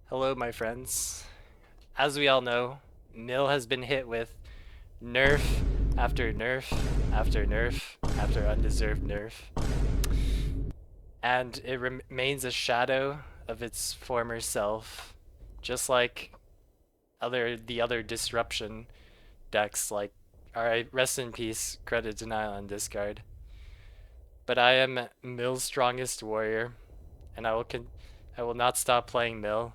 Hello, my friends. As we all know, Mill has been hit with nerf after nerf after nerf after undeserved nerf, and it remains a shadow of its former self, just like the other disruption decks. Like, alright, rest in peace, credit denial and discard. But I am Mill's strongest warrior, and I will not stop playing Mill.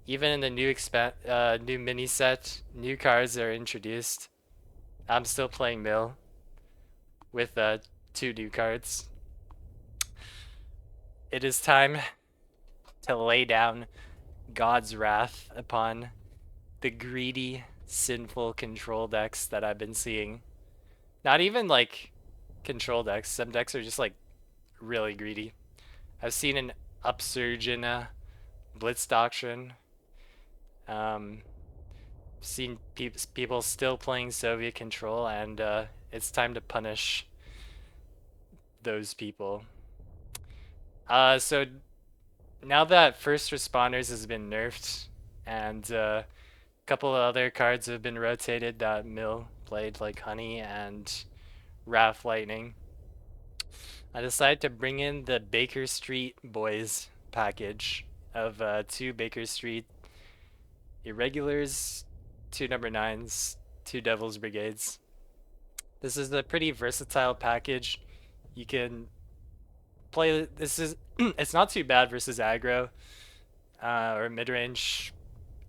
Even in the new mini set, new cards are introduced. I'm still playing Mill with two new cards. It is time to lay down God's wrath upon the greedy, sinful control decks that I've been seeing. Not even like control decks. Some decks are just like really greedy. I've seen an upsurge in Blitz Doctrine. Um, seen people still playing Soviet control, and it's time to punish those people. So now that first responders has been nerfed, and a couple of other cards have been rotated that Mill played, like Honey and Wrath Lightning, I decided to bring in the Baker Street Boys package of two Baker Street Irregulars, two number nines, two Devil's Brigades. This is a pretty versatile package. You can play this is it's not too bad versus aggro or mid-range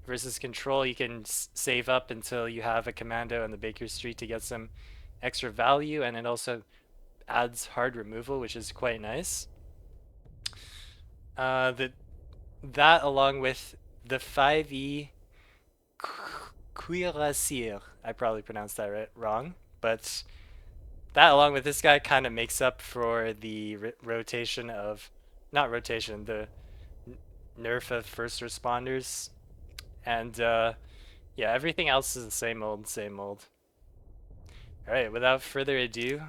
versus control. You can save up until you have a commando on the Baker Street to get some extra value, and it also adds hard removal, which is quite nice. The that along with the 5e Cuirassier, I probably pronounced that wrong, but that along with this guy kind of makes up for the rotation of, not rotation, the nerf of first responders, and yeah, everything else is the same old, same old. All right, without further ado,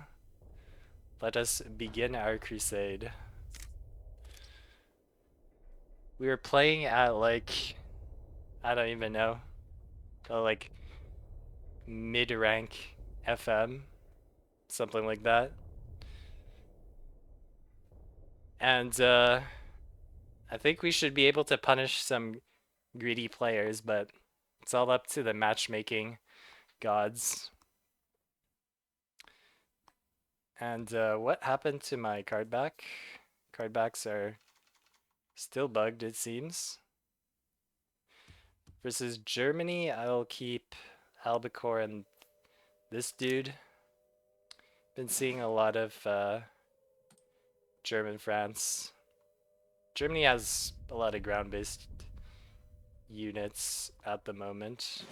let us begin our crusade. We were playing at like, I don't even know, like mid-rank FM, something like that. And I think we should be able to punish some greedy players, but it's all up to the matchmaking gods. And what happened to my card back? Card backs are still bugged, it seems. Versus Germany, I'll keep Albacore and this dude. Been seeing a lot of German France. Germany has a lot of ground-based units at the moment.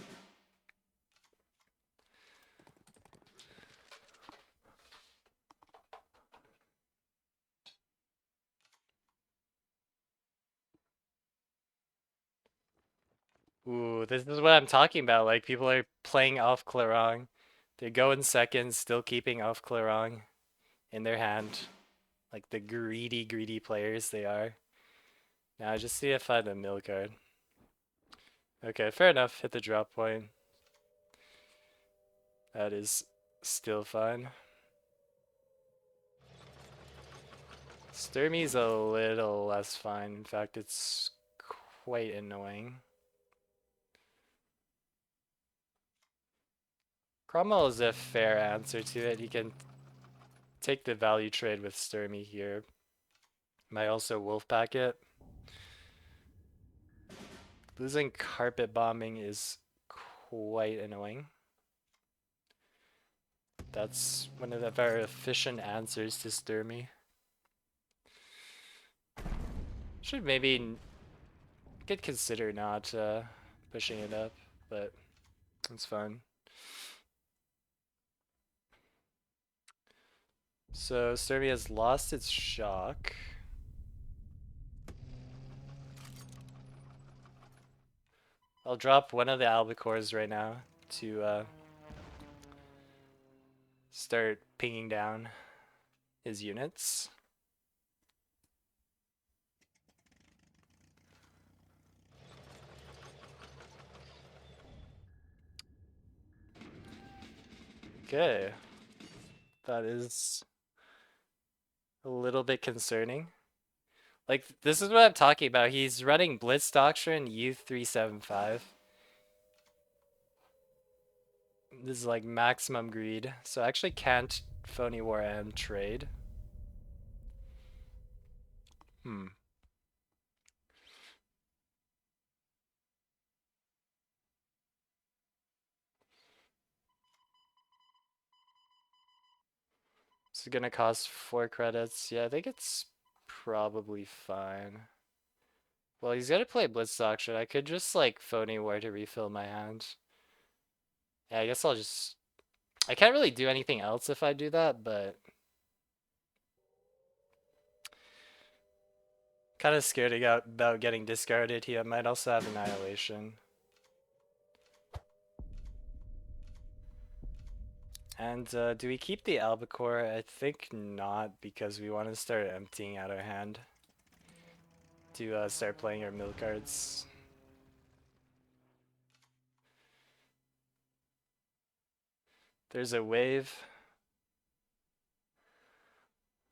Ooh, this is what I'm talking about. Like, people are playing off Clarong. They go in seconds, still keeping off Clarong in their hand. Like the greedy, greedy players they are. Now, just see if I had a mill card. Okay, fair enough. Hit the drop point. That is still fine. Sturmy's a little less fine. In fact, it's quite annoying. Cromwell is a fair answer to it. He can take the value trade with Sturmy here. Might also wolf pack it. Losing carpet bombing is quite annoying. That's one of the very efficient answers to Sturmy. Should maybe could consider not pushing it up, but it's fine. So Sturmy has lost its shock. I'll drop one of the albacores right now to start pinging down his units. Okay. That is a little bit concerning. Like, this is what I'm talking about. He's running Blitz Doctrine U375. This is like maximum greed. So I actually can't Phony War and trade. Hmm. This is gonna cost 4 credits. Yeah, I think it's probably fine. Well, he's gonna play Blitz Doctrine. I could just like Phony War to refill my hand. Yeah, I guess I'll just... I can't really do anything else if I do that, but... Kind of scared about getting discarded. He might also have Annihilation. And do we keep the Albacore? I think not, because we want to start emptying out our hand to start playing our mill cards. There's a wave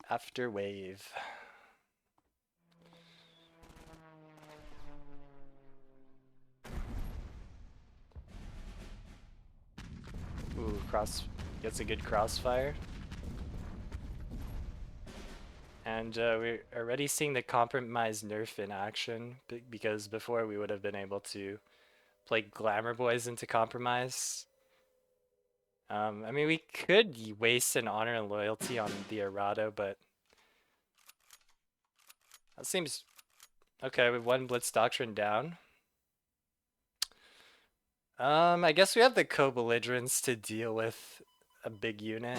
after wave. Ooh, gets a good crossfire. And we're already seeing the compromised nerf in action, because before we would have been able to play Glamour Boys into compromise. I mean, we could waste an Honor and Loyalty on the Errata, but that seems okay. With one Blitz Doctrine down. I guess we have the Co-Belligerents to deal with a big unit.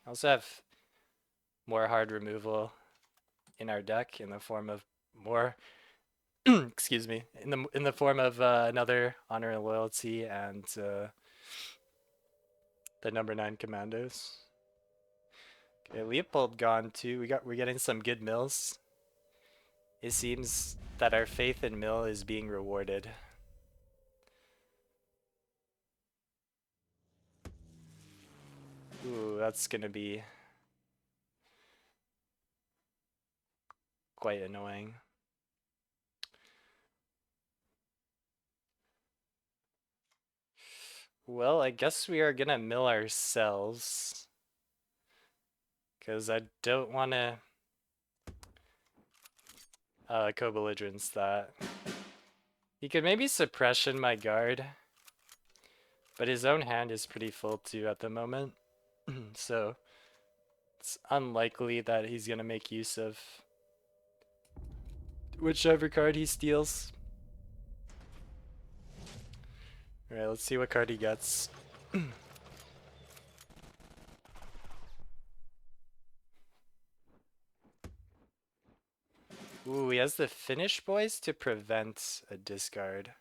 I also have more hard removal in our deck in the form of more excuse me, in the form of another Honor and Loyalty and the number 9 Commandos. Okay, Leopold gone too. We're getting some good mills. It seems that our faith in mill is being rewarded. Ooh, that's gonna be quite annoying. Well, I guess we are gonna mill ourselves. Because I don't want to co-belligerence that. He could maybe suppression my guard. But his own hand is pretty full too at the moment. So it's unlikely that he's going to make use of whichever card he steals. Alright, let's see what card he gets. Ooh, he has the Finish Boys to prevent a discard.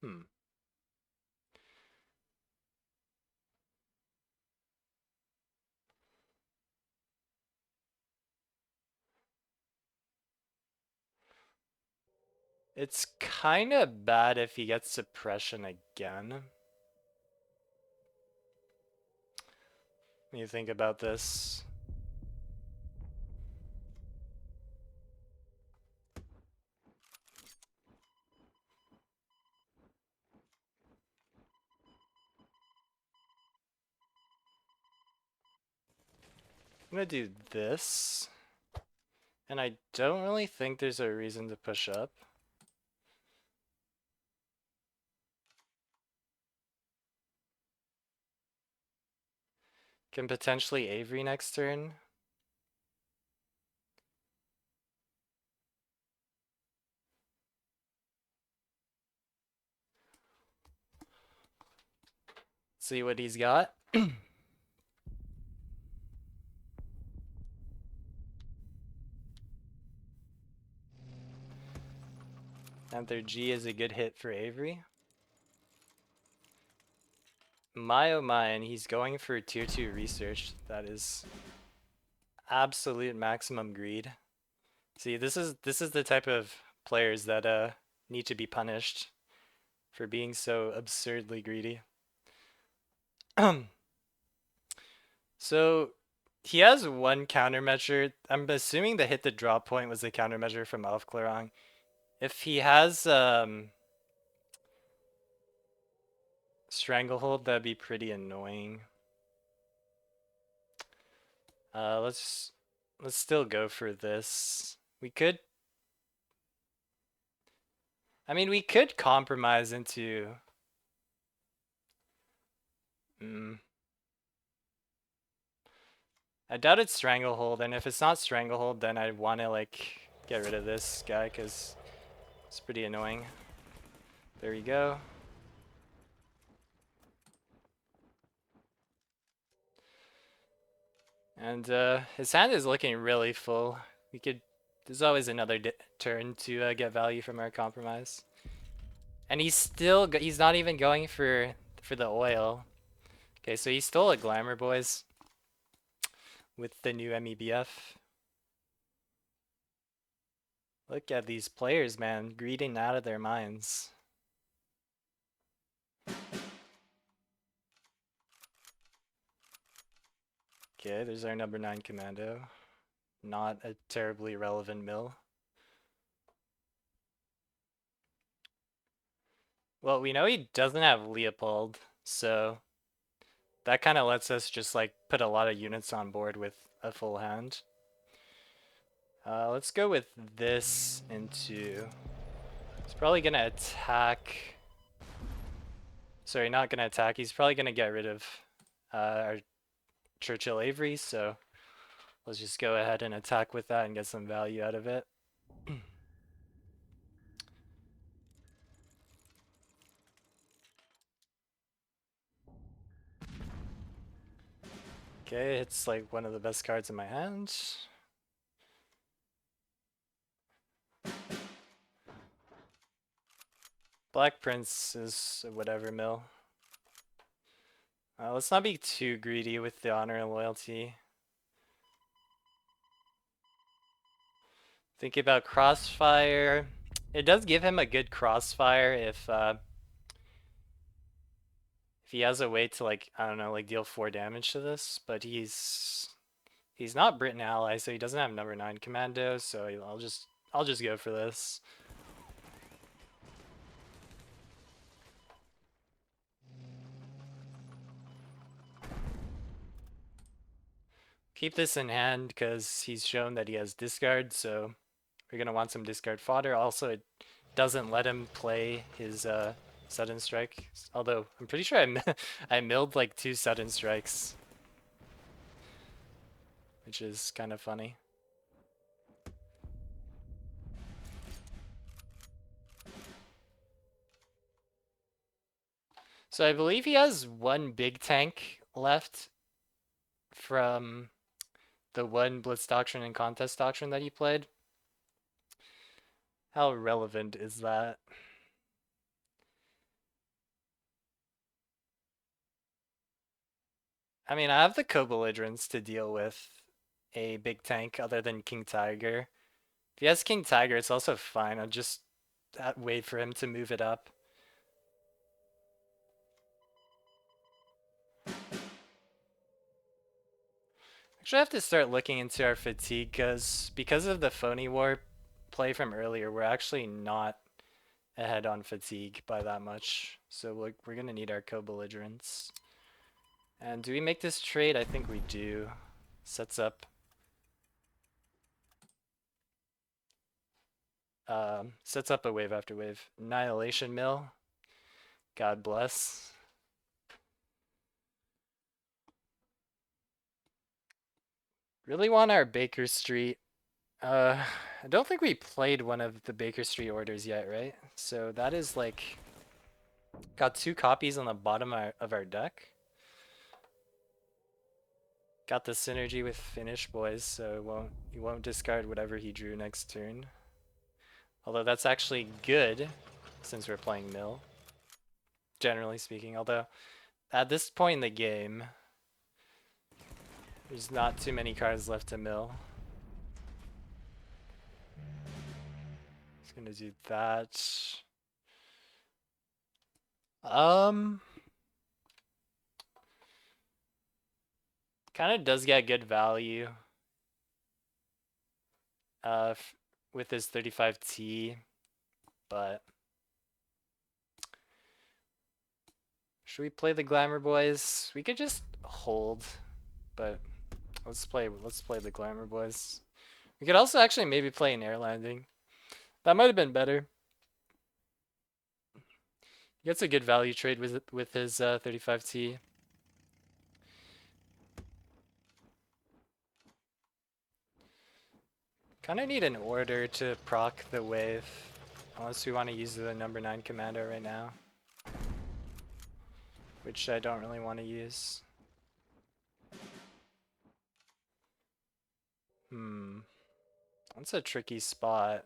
Hmm. It's kind of bad if he gets suppression again. When you think about this. I'm gonna do this. And I don't really think there's a reason to push up. Can potentially Avery next turn. See what he's got. Panther G is a good hit for Avery. My oh my, and he's going for tier 2 research. That is absolute maximum greed. See, this is the type of players that need to be punished for being so absurdly greedy. So he has one countermeasure. I'm assuming the hit the drop point was the countermeasure from Elf Clarong. If he has Stranglehold, that'd be pretty annoying. Let's still go for this. We could, I mean, we could compromise into. I doubt it's Stranglehold, and if it's not Stranglehold, then I want to like get rid of this guy because it's pretty annoying. There we go. And his hand is looking really full. We could. There's always another turn to get value from our compromise. And he's still. He's not even going for the oil. Okay, so he stole a Glamour, boys, with the new MEBF. Look at these players, man, greeting out of their minds. Okay, there's our number 9 commando. Not a terribly relevant mill. Well, we know he doesn't have Leopold, so that kind of lets us just like put a lot of units on board with a full hand. Let's go with this into. He's probably gonna attack. Sorry, not gonna attack. He's probably gonna get rid of our Churchill Avery, so let's just go ahead and attack with that and get some value out of it. Okay, it's like one of the best cards in my hand. Black Prince is whatever mill. Let's not be too greedy with the honor and loyalty. Think about crossfire. It does give him a good crossfire if he has a way to like, I don't know, like deal 4 damage to this, but he's not Britain ally, so he doesn't have number 9 commando, so I'll just go for this. Keep this in hand because he's shown that he has discard, so we're gonna want some discard fodder. Also, it doesn't let him play his sudden strike. Although I'm pretty sure I milled like 2 sudden strikes, which is kind of funny. So I believe he has one big tank left from the one Blitz Doctrine and Contest Doctrine that he played. How relevant is that? I mean, I have the co-belligerents to deal with a big tank other than King Tiger. If he has King Tiger, it's also fine. I'll just wait for him to move it up. Actually, I have to start looking into our fatigue because of the phony war play from earlier, we're actually not ahead on fatigue by that much. So we're going to need our co-belligerents. And do we make this trade? I think we do. Sets up a wave after wave. Annihilation Mill. God bless. Really want our Baker Street. I don't think we played one of the Baker Street orders yet, right? So that is like got 2 copies on the bottom of our deck. Got the synergy with Finish, boys, so he won't discard whatever he drew next turn. Although that's actually good since we're playing mill, generally speaking. Although at this point in the game, there's not too many cards left to mill. Just gonna do that. Um, kind of does get good value. With his 35T, but should we play the Glamour Boys? We could just hold, but let's play the Glamour Boys. We could also actually maybe play an air landing. That might have been better. He gets a good value trade with his 35T. Kind of need an order to proc the wave, unless we want to use the number 9 commando right now, which I don't really want to use. That's a tricky spot.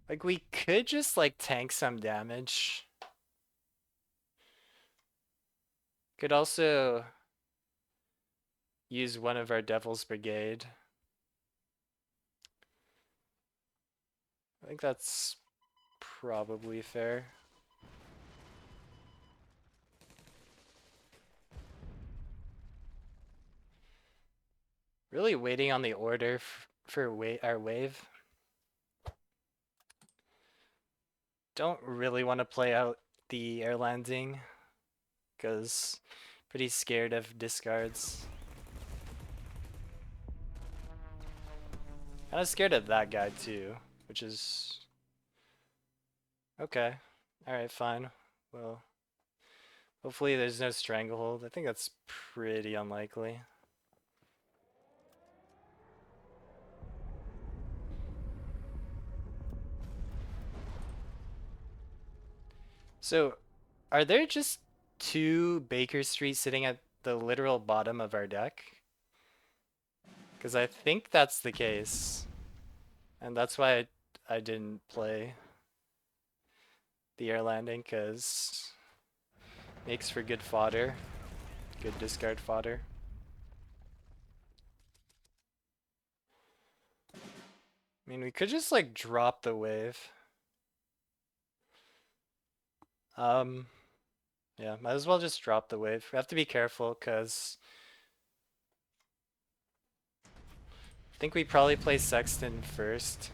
Like, we could just, like, tank some damage. Could also use one of our Devil's Brigade. I think that's probably fair. Really waiting on the order for our wave. Don't really want to play out the air landing, because pretty scared of discards. Kind of scared of that guy too, which is okay. Alright, fine. Well, hopefully there's no stranglehold. I think that's pretty unlikely. So, are there just 2 Baker Street sitting at the literal bottom of our deck? Because I think that's the case. And that's why I didn't play the air landing, because makes for good fodder. Good discard fodder. I mean, we could just like drop the wave. Yeah, might as well just drop the wave. We have to be careful because I think we probably play Sexton first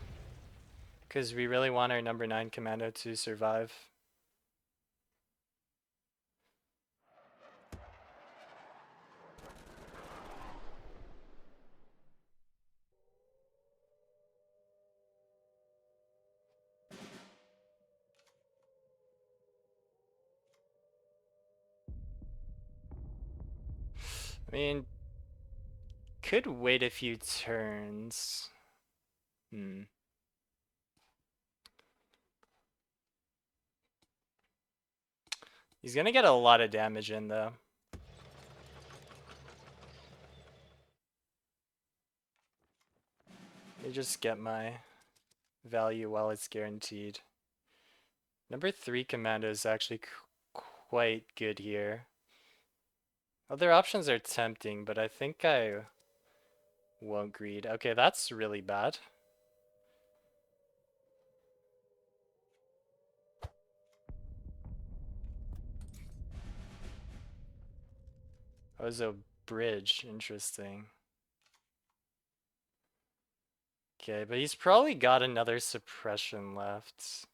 because we really want our number 9 commando to survive. I mean, could wait a few turns. He's gonna get a lot of damage in though. Let me just get my value while it's guaranteed. Number 3 commando is actually quite good here. Other options are tempting, but I think I won't greed. Okay, that's really bad. Oh, it's a bridge. Interesting. Okay, but he's probably got another suppression left.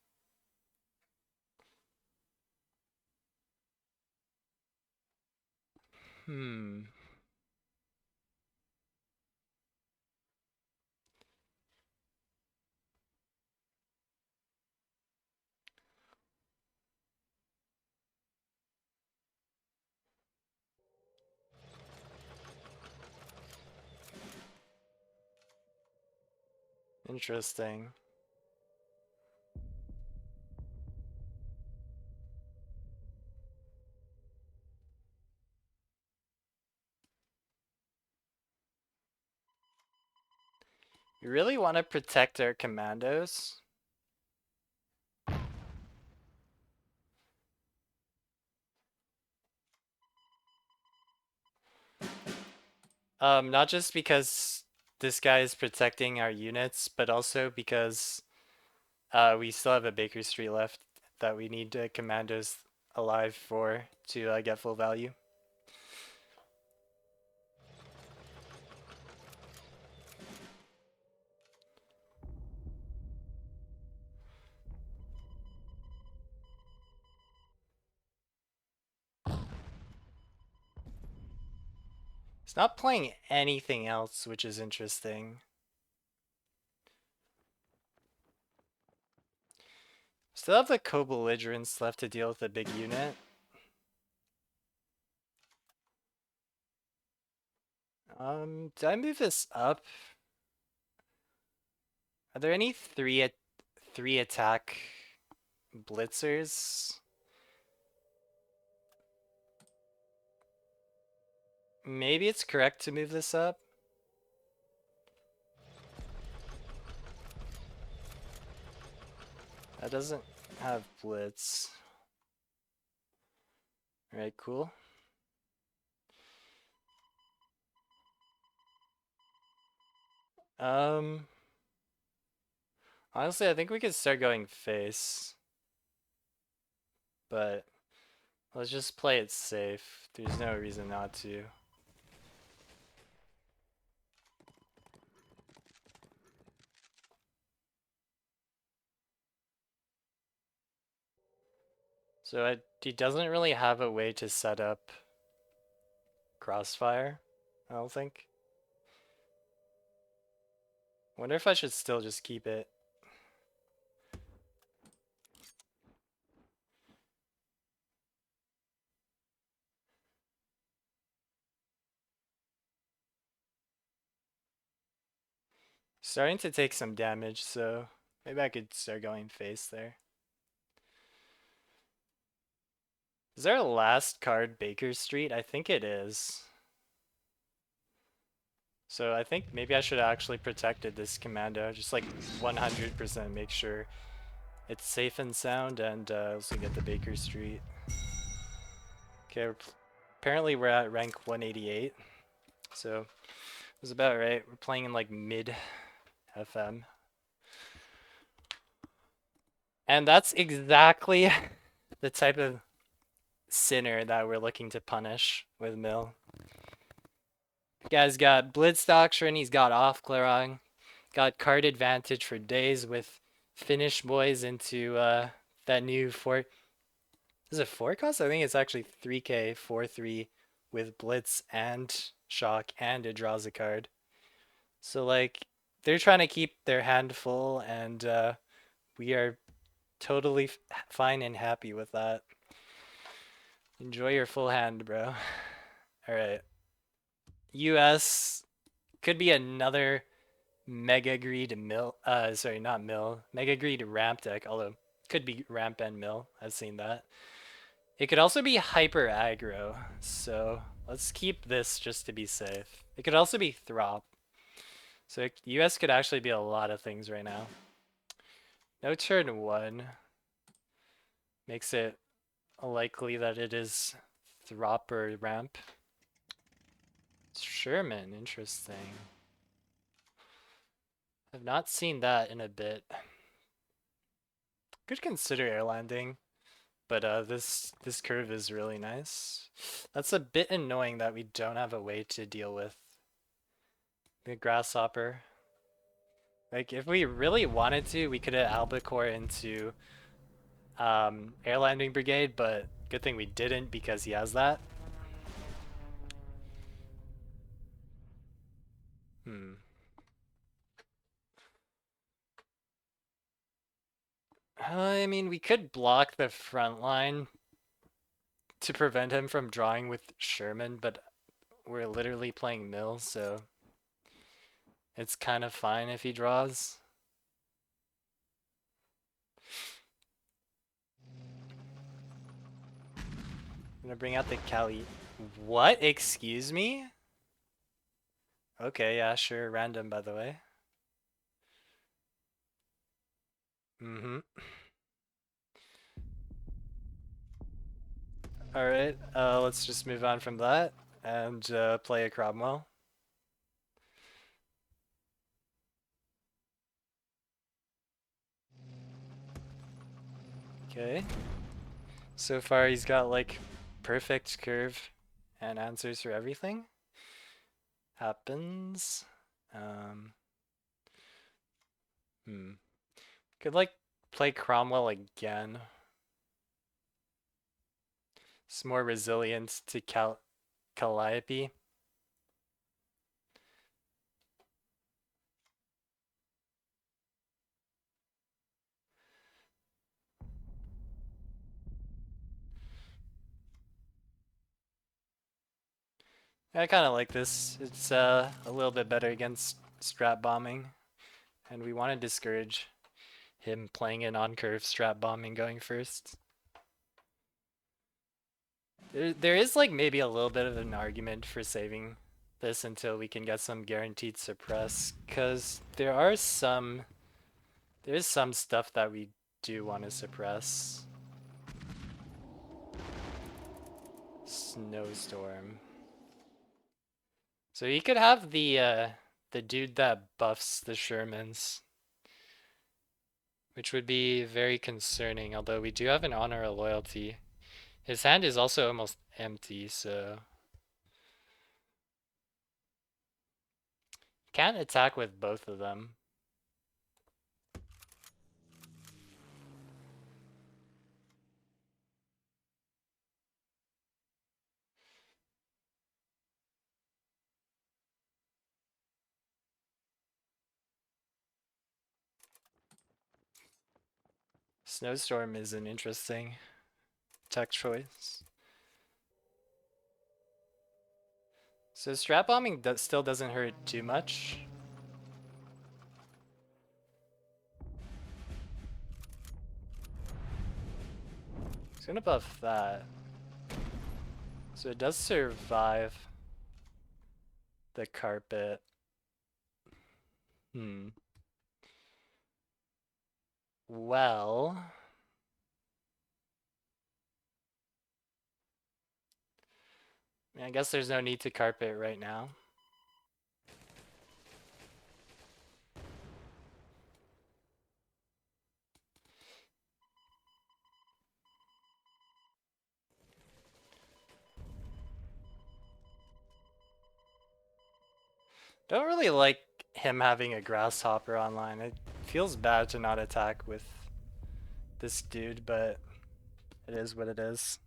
Interesting. We really want to protect our commandos. Not just because this guy is protecting our units, but also because we still have a Baker Street left that we need commandos alive for to get full value. It's not playing anything else, which is interesting. Still have the co-belligerents left to deal with the big unit. Did I move this up? Are there any three attack blitzers? Maybe it's correct to move this up. That doesn't have blitz. Alright, cool. Um, Honestly, I think we could start going face, but let's just play it safe. There's no reason not to. So he doesn't really have a way to set up crossfire, I don't think. Wonder if I should still just keep it. Starting to take some damage, so maybe I could start going face there. Is our last card Baker Street? I think it is. So I think maybe I should have actually protected this commando, just like 100% make sure it's safe and sound, and also get the Baker Street. Okay, apparently we're at rank 188, so it was about right. We're playing in like mid FM. And that's exactly the type of sinner that we're looking to punish with Mill. Guy's got Blitz Doctrine, he's got Off Clarong, got card advantage for days with Finish Boys into that new 4. Is it 4 cost? I think it's actually 3k 4/3 with Blitz and Shock, and it draws a card. So like they're trying to keep their hand full, and we are totally fine and happy with that. Enjoy your full hand, bro. All right. US could be another Mega Greed Mill. Sorry, not Mill. Mega Greed Ramp deck, although could be Ramp and Mill. I've seen that. It could also be Hyper Aggro, so let's keep this just to be safe. It could also be Throp. So US could actually be a lot of things right now. No turn 1 makes it likely that it is Throp or Ramp. Sherman, interesting. I've not seen that in a bit. Could consider air landing, but this curve is really nice. That's a bit annoying that we don't have a way to deal with the grasshopper. Like if we really wanted to, we could have albacore into air landing brigade, but good thing we didn't because he has that. I mean, we could block the front line to prevent him from drawing with Sherman, but we're literally playing Mill, so it's kind of fine if he draws. I'm gonna bring out the Cali. What? Excuse me? Okay, yeah, sure. Random, by the way. Mm-hmm. Alright, let's just move on from that and play a Cromwell. Okay. So far he's got like perfect curve and answers for everything. Happens. Um, Could like play Cromwell again. It's more resilient to Calliope. I kind of like this. It's a little bit better against strat bombing, and we want to discourage him playing in on curve strat bombing going first. There is like maybe a little bit of an argument for saving this until we can get some guaranteed suppress, because there is some stuff that we do want to suppress. Snowstorm. So he could have the dude that buffs the Shermans, which would be very concerning, although we do have an honor of loyalty. His hand is also almost empty, so can't attack with both of them. Snowstorm is an interesting tech choice. So strat bombing still doesn't hurt too much. He's gonna buff that. So it does survive the carpet. Well, I guess there's no need to carpet right now. Don't really like him having a grasshopper online. It feels bad to not attack with this dude, but it is what it is.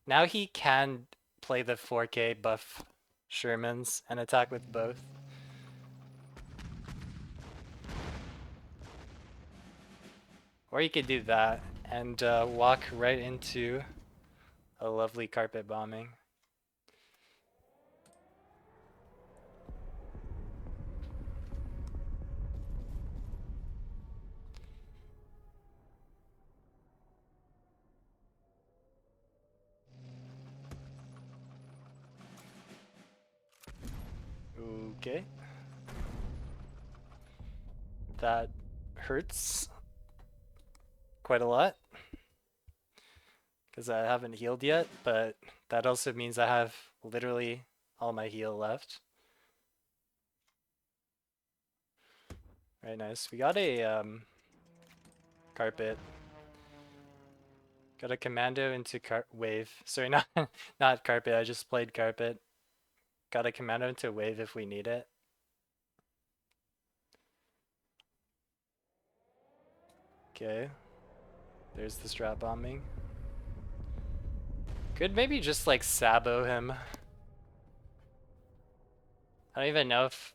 Now he can play the 4K buff Shermans and attack with both. Or you could do that and walk right into a lovely carpet bombing. Okay. That hurts quite a lot because I haven't healed yet, but that also means I have literally all my heal left. Very nice. We got a carpet. Got a commando into wave. Sorry, not not carpet. I just played carpet. Got a commando into wave if we need it. Okay. There's the strat bombing. Could maybe just like sabo him. I don't even know if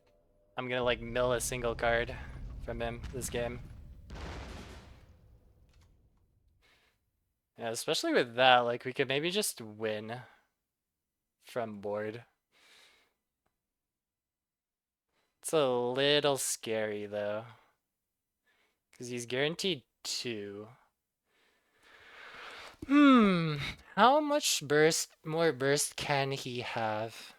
I'm gonna like mill a single card from him this game. Yeah, especially with that, like we could maybe just win from board. It's a little scary though, because he's guaranteed 2. How much more burst can he have?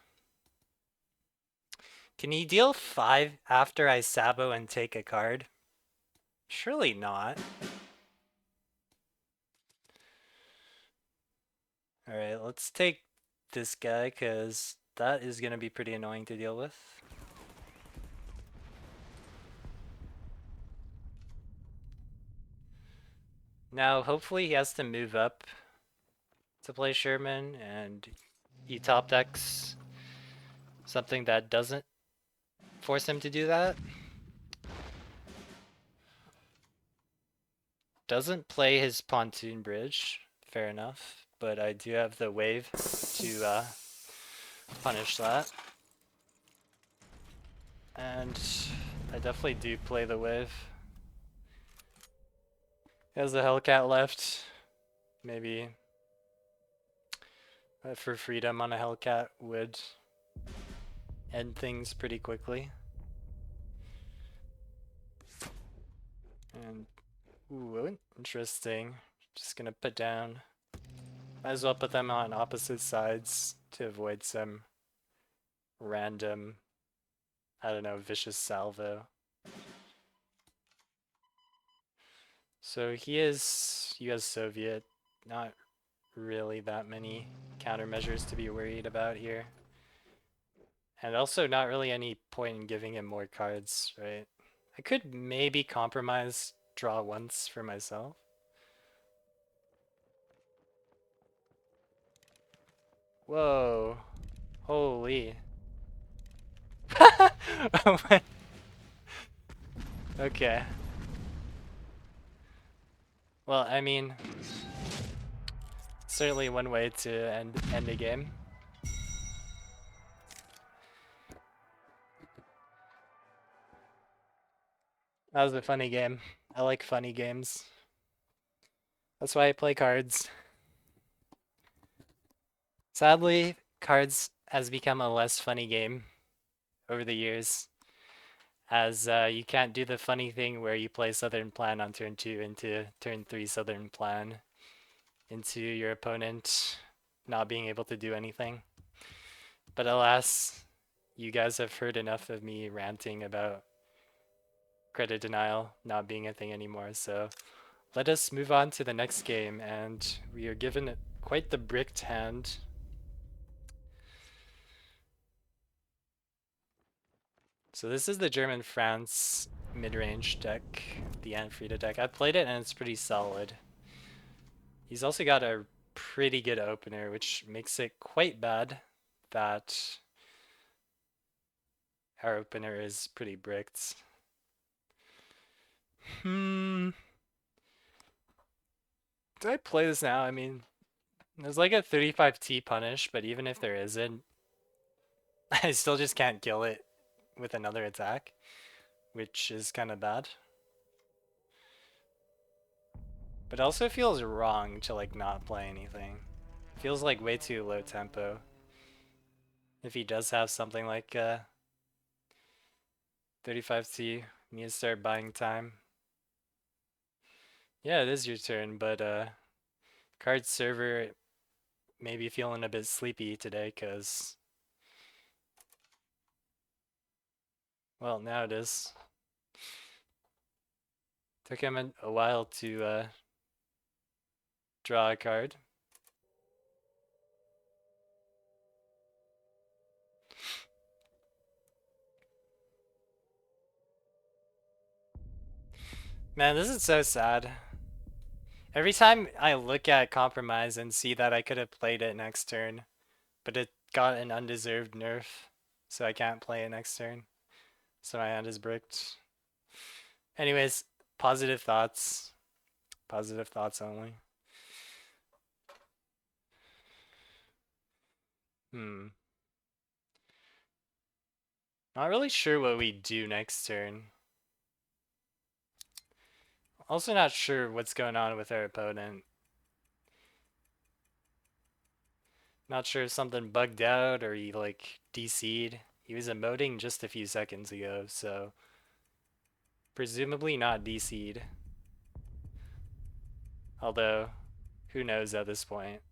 Can he deal 5 after I sabo and take a card? Surely not. Alright, let's take this guy, because that is going to be pretty annoying to deal with. Now, hopefully he has to move up to play Sherman, and he top decks something that doesn't force him to do that. Doesn't play his pontoon bridge, fair enough, but I do have the wave to punish that. And I definitely do play the wave. He has the Hellcat left. Maybe for freedom on a Hellcat would end things pretty quickly. And ooh, interesting. Just gonna put down. Might as well put them on opposite sides to avoid some random, I don't know, vicious salvo. So he is US Soviet, not really that many countermeasures to be worried about here. And also not really any point in giving him more cards, right? I could maybe compromise draw once for myself. Whoa. Holy. Oh my. Okay. Well, I mean, certainly one way to end a game. That was a funny game. I like funny games. That's why I play cards. Sadly, cards has become a less funny game over the years, as you can't do the funny thing where you play Southern Plan on turn 2 into turn 3 Southern Plan into your opponent not being able to do anything. But alas, you guys have heard enough of me ranting about credit denial not being a thing anymore, so let us move on to the next game, and we are given quite the bricked hand. So this is the German-France mid-range deck, the Anfrieda deck. I played it and it's pretty solid. He's also got a pretty good opener, which makes it quite bad that our opener is pretty bricked. Do I play this now? I mean, there's like a 35T punish, but even if there isn't, I still just can't kill it with another attack, which is kind of bad. But it also feels wrong to like not play anything. It feels like way too low tempo. If he does have something like 35T, you need to start buying time. Yeah, it is your turn, but KARDS server may be feeling a bit sleepy today because, well, now it is. Took him a while to draw a card. Man, this is so sad. Every time I look at Compromise and see that I could have played it next turn, but it got an undeserved nerf, so I can't play it next turn. So my hand is bricked. Anyways, positive thoughts. Positive thoughts only. Not really sure what we do next turn. Also not sure what's going on with our opponent. Not sure if something bugged out or he like DC'd. He was emoting just a few seconds ago, so presumably not DC'd. Although, who knows at this point.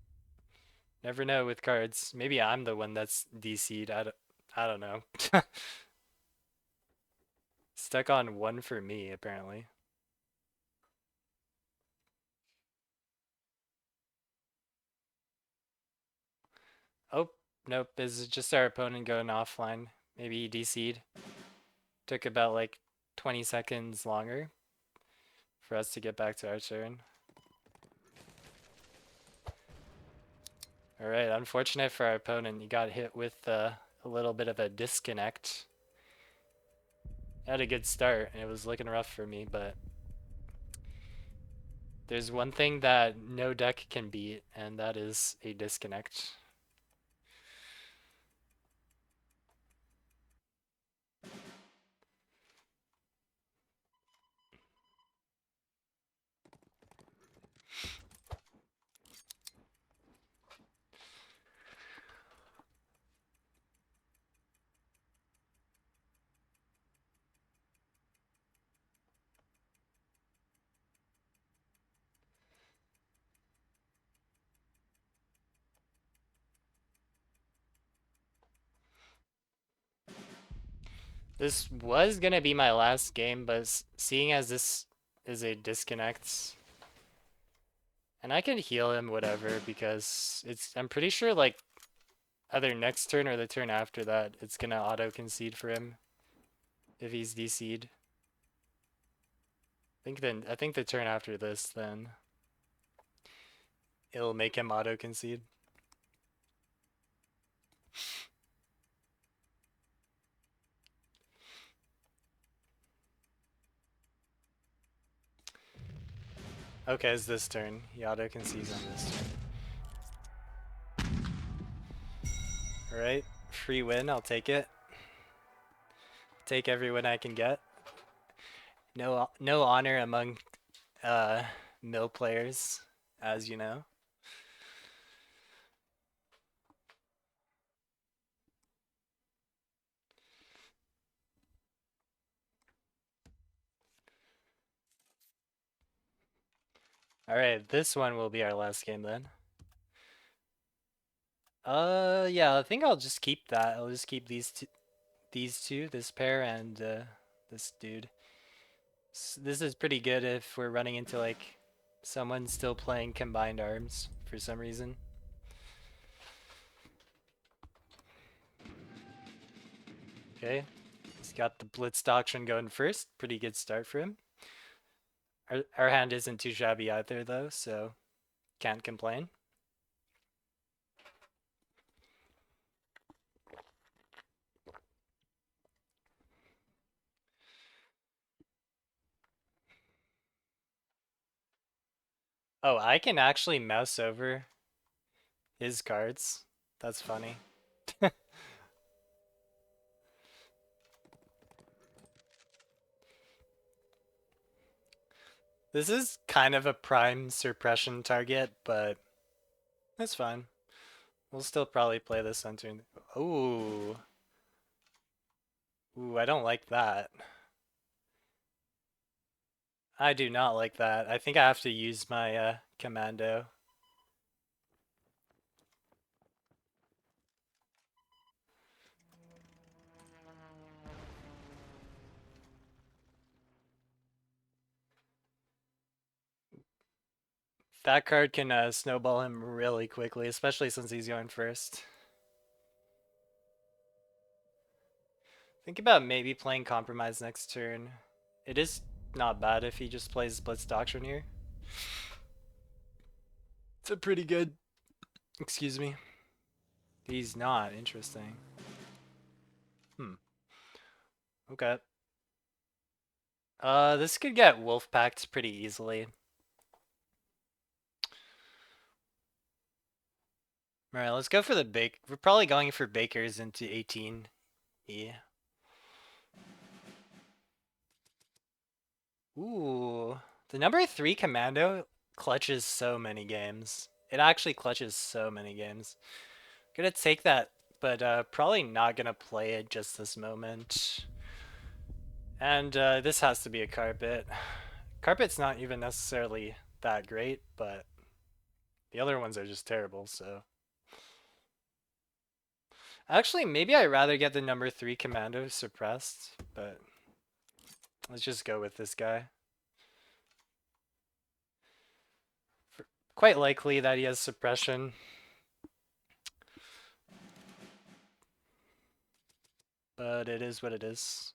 Never know with cards. Maybe I'm the one that's DC'd. I don't know. Stuck on one for me, apparently. Oh, nope. This is just our opponent going offline. Maybe he DC'd. Took about like 20 seconds longer for us to get back to our turn. Alright, unfortunate for our opponent. He got hit with a little bit of a disconnect. Had a good start, and it was looking rough for me, but there's one thing that no deck can beat, and that is a disconnect. This was gonna be my last game, but seeing as this is a disconnect, and I can heal him whatever because I'm pretty sure like either next turn or the turn after that it's gonna auto concede for him if he's DC'd. I think the turn after this then it'll make him auto concede. Okay, it's this turn. He auto concedes on this turn. Alright, free win, I'll take it. Take every win I can get. No honor among mill players, as you know. Alright, this one will be our last game then. Yeah, I think I'll just keep that. I'll just keep these two, this pair and this dude. This is pretty good if we're running into like someone still playing combined arms for some reason. Okay, he's got the Blitz Doctrine going first. Pretty good start for him. Our hand isn't too shabby either though, so can't complain. Oh, I can actually mouse over his cards. That's funny. This is kind of a prime suppression target, but that's fine. We'll still probably play this on turn. Ooh. Ooh, I don't like that. I do not like that. I think I have to use my commando. That card can snowball him really quickly, especially since he's going first. Think about maybe playing Compromise next turn. It is not bad if he just plays Blitz Doctrine here. It's a pretty good... Excuse me. He's not. Interesting. Okay. This could get wolf packed pretty easily. Alright, let's go for the bake. We're probably going for bakers into 18. Yeah. Ooh. The number 3 commando clutches so many games. It actually clutches so many games. Gonna take that, but probably not gonna play it just this moment. And this has to be a carpet. Carpet's not even necessarily that great, but the other ones are just terrible, so. Actually, maybe I'd rather get the number 3 commando suppressed, but let's just go with this guy. Quite likely that he has suppression. But it is what it is.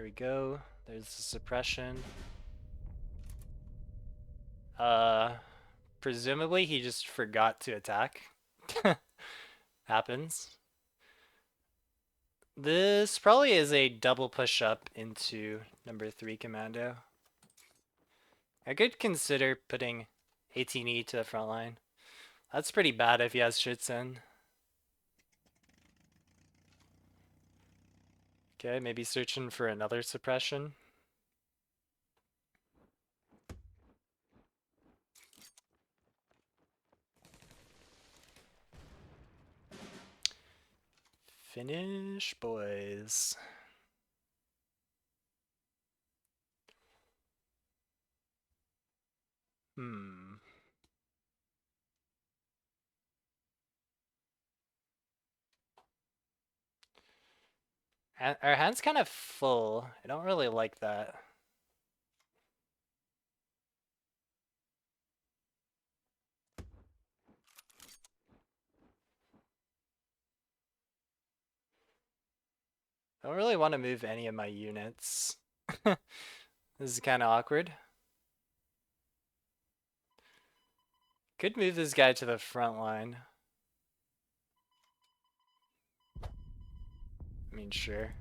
There we go. There's the suppression. Presumably he just forgot to attack. Happens. This probably is a double push up into number 3 commando. I could consider putting 18E to the front line. That's pretty bad if he has Schützen. Okay, maybe searching for another suppression. Finish, boys. Our hand's kind of full. I don't really like that. I don't really want to move any of my units. This is kind of awkward. Could move this guy to the front line. I mean, sure.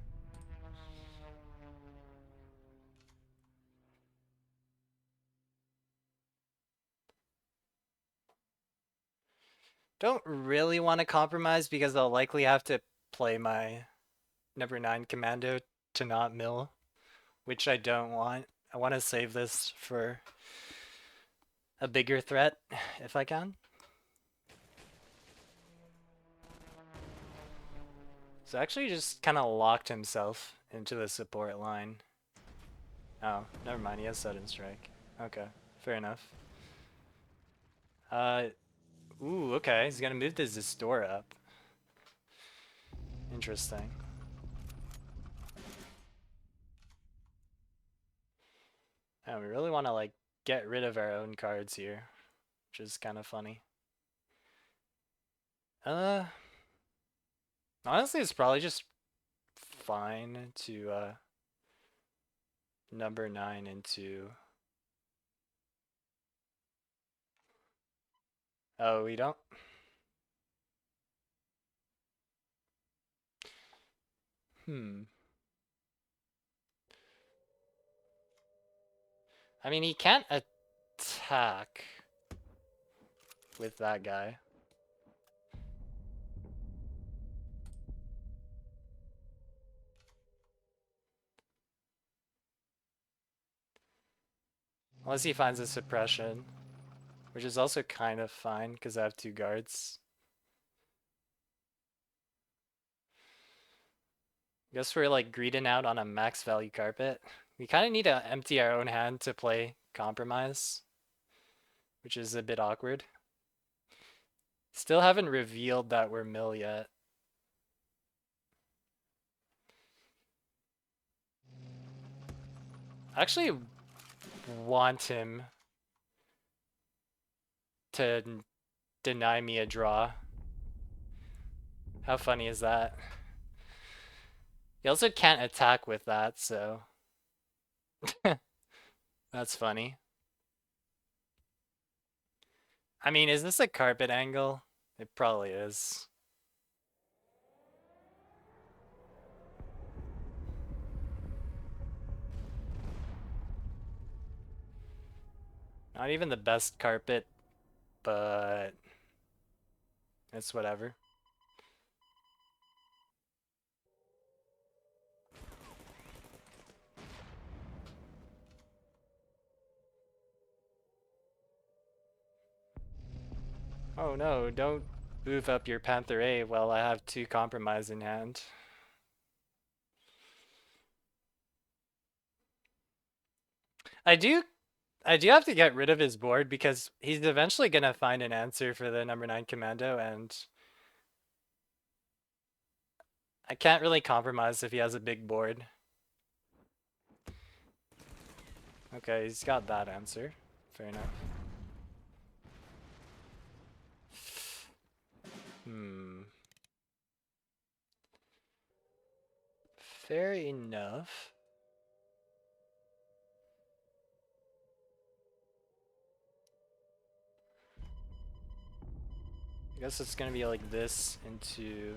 Don't really want to compromise because I'll likely have to play my number 9 commando to not mill, which I don't want. I want to save this for a bigger threat if I can. So actually just kind of locked himself into the support line. Oh, never mind, he has sudden strike. Okay, fair enough. Ooh, okay, he's gonna move the Zestor up. Interesting. Oh, we really want to like get rid of our own cards here, which is kind of funny. Honestly, it's probably just fine to number 9 into. Oh, we don't. I mean, he can't attack with that guy. Unless he finds a suppression, which is also kind of fine because I have 2 guards. Guess we're like greeding out on a max value carpet. We kind of need to empty our own hand to play compromise, which is a bit awkward. Still haven't revealed that we're mill yet. I actually want him to deny me a draw. How funny is that? He also can't attack with that, so that's funny. I mean, is this a carpet angle? It probably is. Not even the best carpet, but it's whatever. Oh no, don't move up your Panther A while I have 2 compromise in hand. I do have to get rid of his board because he's eventually gonna find an answer for the number 9 commando, and I can't really compromise if he has a big board. Okay, he's got that answer. Fair enough. Fair enough. I guess it's gonna be like this into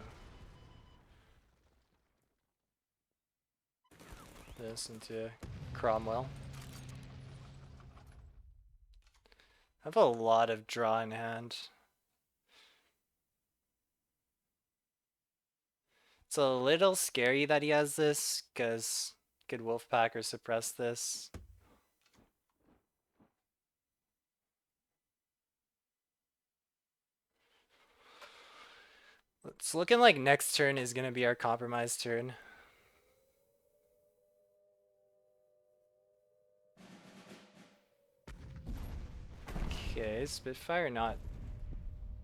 this into Cromwell. I have a lot of draw in hand. It's a little scary that he has this, because could Wolfpacker suppress this? It's looking like next turn is going to be our compromise turn. Okay, Spitfire not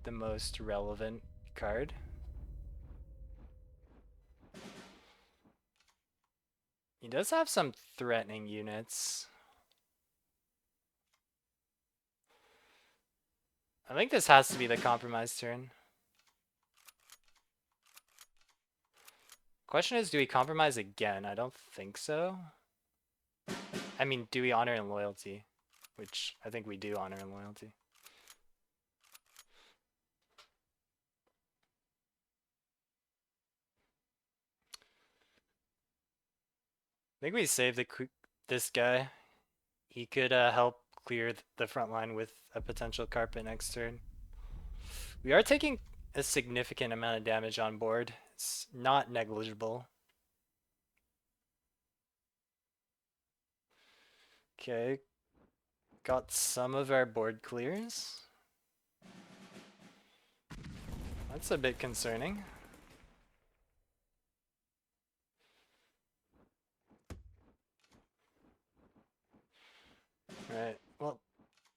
the most relevant card. He does have some threatening units. I think this has to be the compromise turn. Question is, do we compromise again? I don't think so. I mean, do we honor and loyalty? Which I think we do honor and loyalty. I think we save this guy. He could help clear the front line with a potential carpet next turn. We are taking a significant amount of damage on board. It's not negligible. Okay. Got some of our board clears. That's a bit concerning. Alright, well,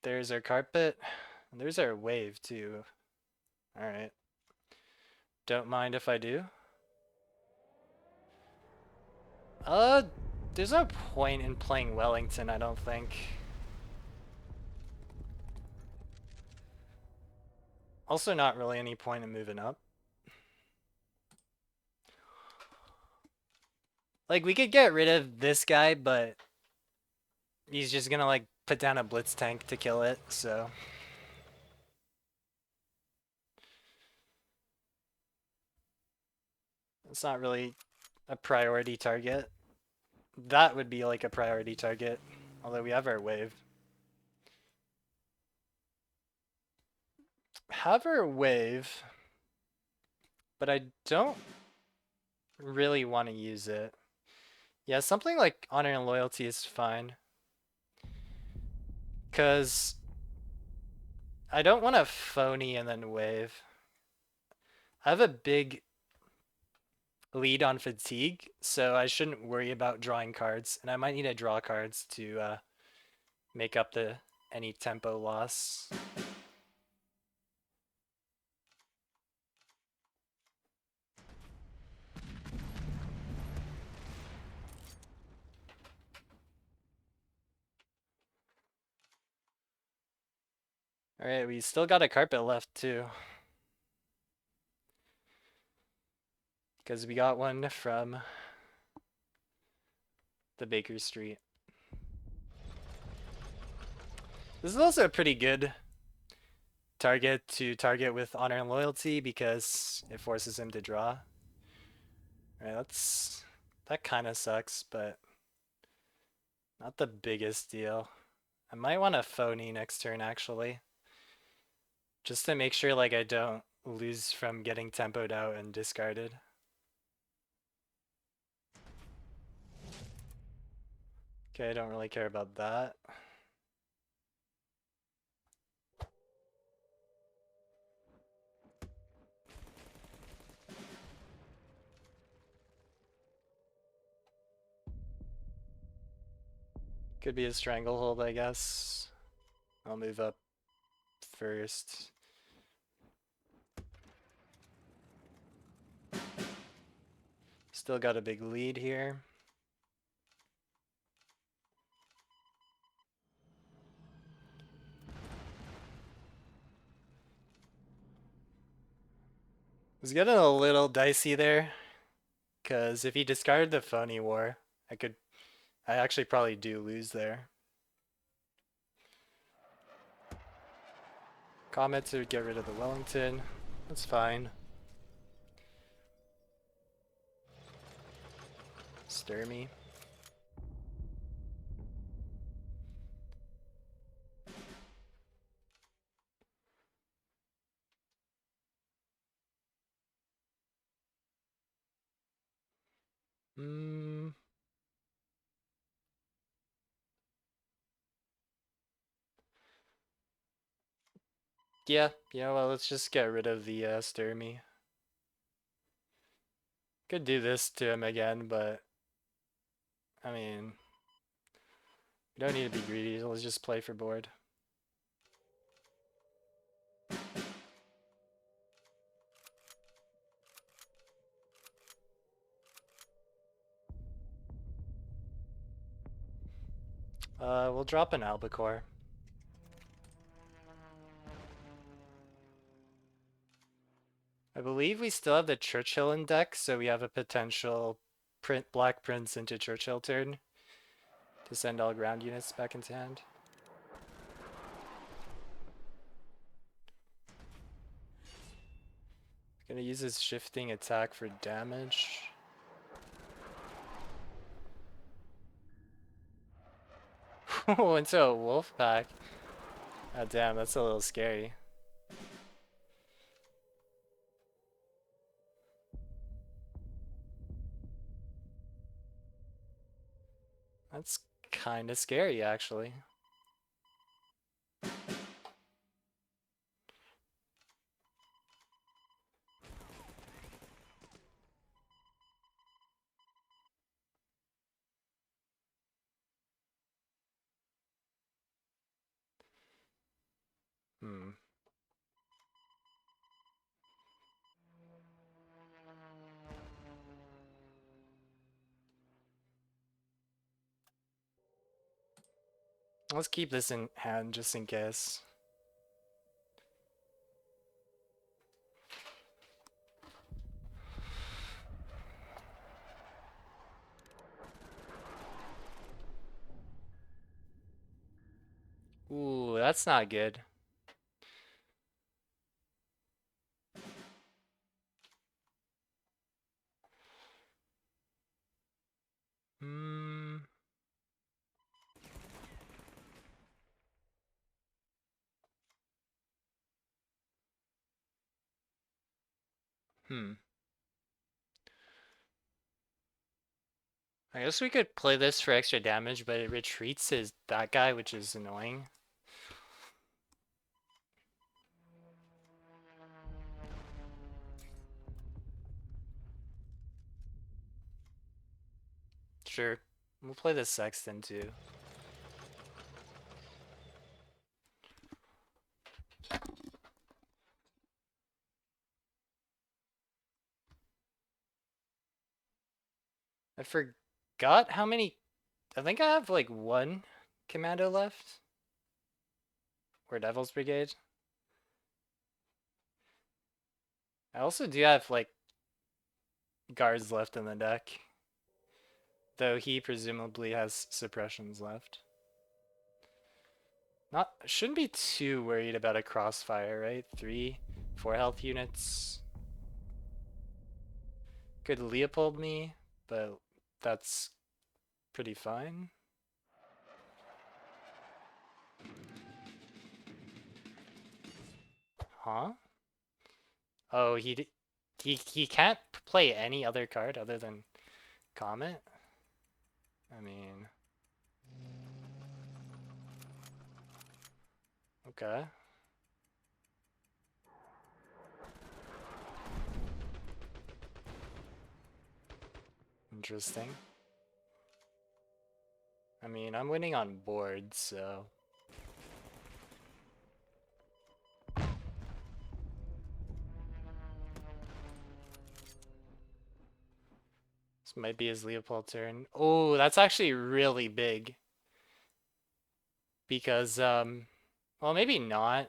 there's our carpet. And there's our wave, too. Alright. Don't mind if I do. There's no point in playing Wellington, I don't think. Also not really any point in moving up. Like, we could get rid of this guy, but he's just gonna, like, put down a blitz tank to kill it, so... It's not really a priority target. That would be, like, a priority target, although we have our wave. Have our wave, but I don't really want to use it. Yeah, something like honor and loyalty is fine. Because I don't want to phony and then wave. I have a big lead on fatigue, so I shouldn't worry about drawing cards. And I might need to draw cards to make up any tempo loss. Alright, we still got a carpet left too. Because we got one from the Baker Street. This is also a pretty good target to target with honor and loyalty because it forces him to draw. Alright, that kind of sucks, but not the biggest deal. I might want to phony next turn actually. Just to make sure like I don't lose from getting tempoed out and discarded. Okay, I don't really care about that. Could be a stranglehold, I guess. I'll move up first. Still got a big lead here. It was getting a little dicey there, because if he discarded the phony war, I actually probably do lose there. Comet to get rid of the Wellington. That's fine. Stir me. Hmm. Yeah, well, let's just get rid of the stir me. Could do this to him again, but I mean, we don't need to be greedy. Let's just play for board. We'll drop an albacore. I believe we still have the Churchill in deck, so we have a potential Black Prince into Churchill turn to send all ground units back into hand. Gonna use his shifting attack for damage. Oh, into a wolf pack. Oh damn, that's a little scary. That's kind of scary, actually. Hmm. Let's keep this in hand just in case. Ooh, that's not good. Hmm. Hmm. I guess we could play this for extra damage, but it retreats his that guy, which is annoying. Sure. We'll play the Sexton too. I forgot how many. I think I have like one commando left. Or Devil's Brigade. I also do have like guards left in the deck. Though he presumably has suppressions left. Shouldn't be too worried about a crossfire, right? 3, 4 health units. Could Leopold me, but that's pretty fine. Huh? Oh, he can't play any other card other than Comet? I mean, okay. Interesting. I mean, I'm winning on board, so... This might be his Leopold turn. Oh, that's actually really big. Because, well, maybe not.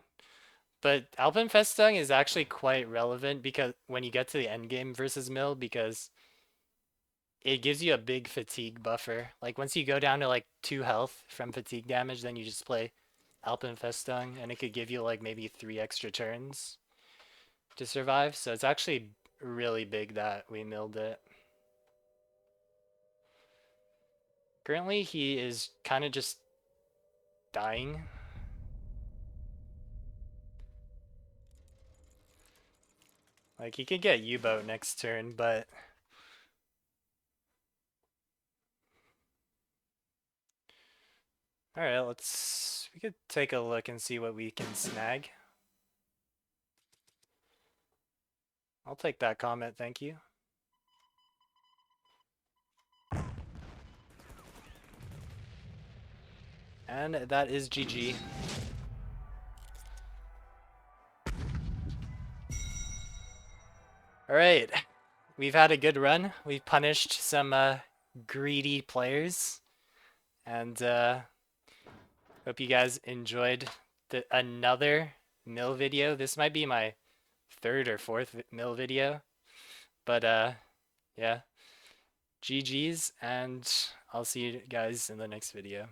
But Alpenfestung is actually quite relevant because when you get to the end game versus Mill, because it gives you a big fatigue buffer. Like once you go down to like 2 health from fatigue damage, then you just play Alpenfestung and it could give you like maybe 3 extra turns. to survive, so it's actually really big that we milled it. Currently, he is kind of just dying. Like, he could get U-boat next turn, but... Alright, we could take a look and see what we can snag. I'll take that comment, thank you. And that is GG. Alright, we've had a good run. We've punished some greedy players. And hope you guys enjoyed another mill video. This might be my third or fourth mill video. But yeah, GG's, and I'll see you guys in the next video.